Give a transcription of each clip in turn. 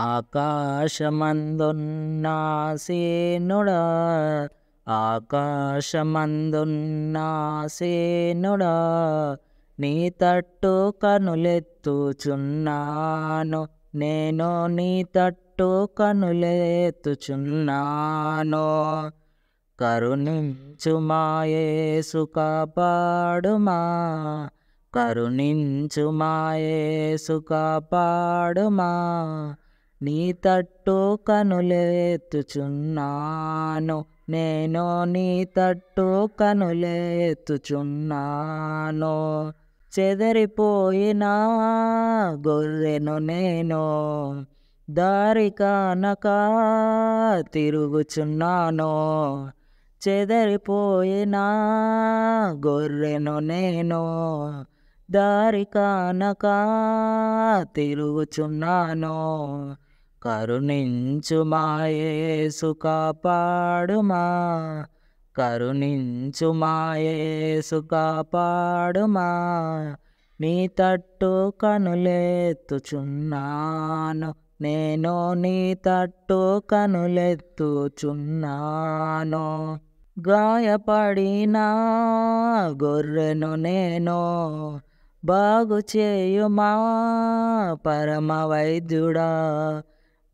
ఆకాశమందున్న సేనుడా, ఆకాశమందున్న సేనుడా, నీ తట్టు కనులెత్తుచున్నాను, నేను నీ తట్టు కనులెత్తుచున్నాను. కరుణించుమా యేసు కాపాడుమా, కరుణించుమా యేసు కాపాడుమా, నీ తట్టు కనులెత్తుచున్నాను, నేను నీ తట్టు కనులెత్తుచున్నాను. చెదరిపోయిన గొర్రెను నేను, దారి కానక తిరుగుచున్నాను. చెదరిపోయిన గొర్రెను నేను, దారి కానక తిరుగుచున్నాను. కరుణించుమా యేసు కాపాడుమా, కరుణించుమా యేసు కాపాడుమా, నీ తట్టు కనులెత్తుచున్నాను, నేను నీ తట్టు కనులెత్తుచున్నాను. గాయపడిన గొర్రెను నేను, బాగు చేయుమా పరమ వైద్యుడా.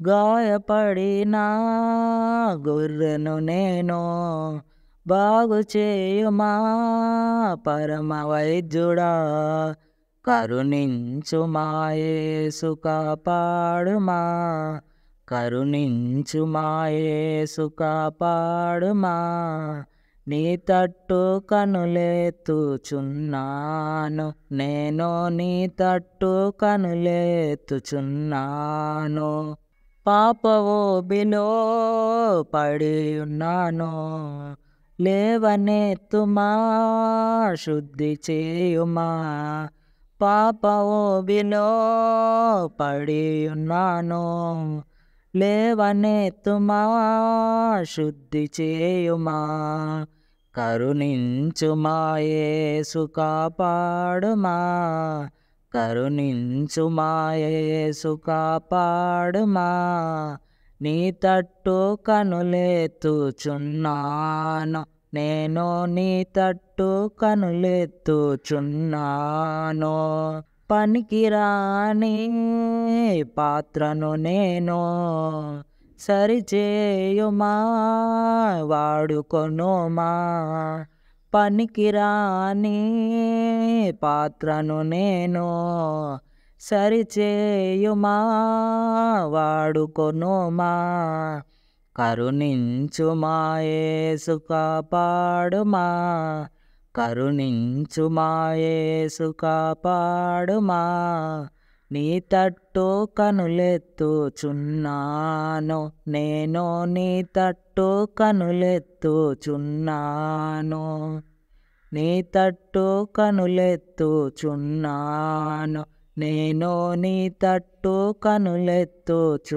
గాయపడిన గొర్రెను నేను, బాగు చేయుమా పరమ వైద్యుడా. కరుణించుమా యేసు కాపాడుమా, కరుణించుమా యేసు కాపాడుమా, నీ తట్టు కనులెత్తుచున్నాను, నేను నీ తట్టు కనులెత్తుచున్నాను. పాపవోబిలో పడి ఉన్నాను, లేవనెత్తుమా శుద్ధి చేయుమా. పాపవోబిలో పడి ఉన్నాను, లేవనెత్తుమా శుద్ధి చేయుమా. కరుణించుమా యేసు కాపాడుమా, కరుణించుమా యేసు కాపాడుమా, నీ తట్టు కనులెత్తుచున్నాను, నేను నీ తట్టు కనులెత్తుచున్నాను. పనికిరాని పాత్రను నేను, సరిచేయుమా వాడుకొనుమా. పనికిరాని పాత్రను నేను, సరిచేయుమా వాడుకొనుమా. కరుణించుమా యేసు కాపాడుమా, కరుణించుమా యేసు కాపాడుమా, నీ తట్టు కనులెత్తుచున్నాను, నేను నీ తట్టు కనులెత్తుచున్నాను. నీ తట్టు కనులెత్తుచున్నాను, నేను నీ తట్టు కనులెత్తుచున్నాను.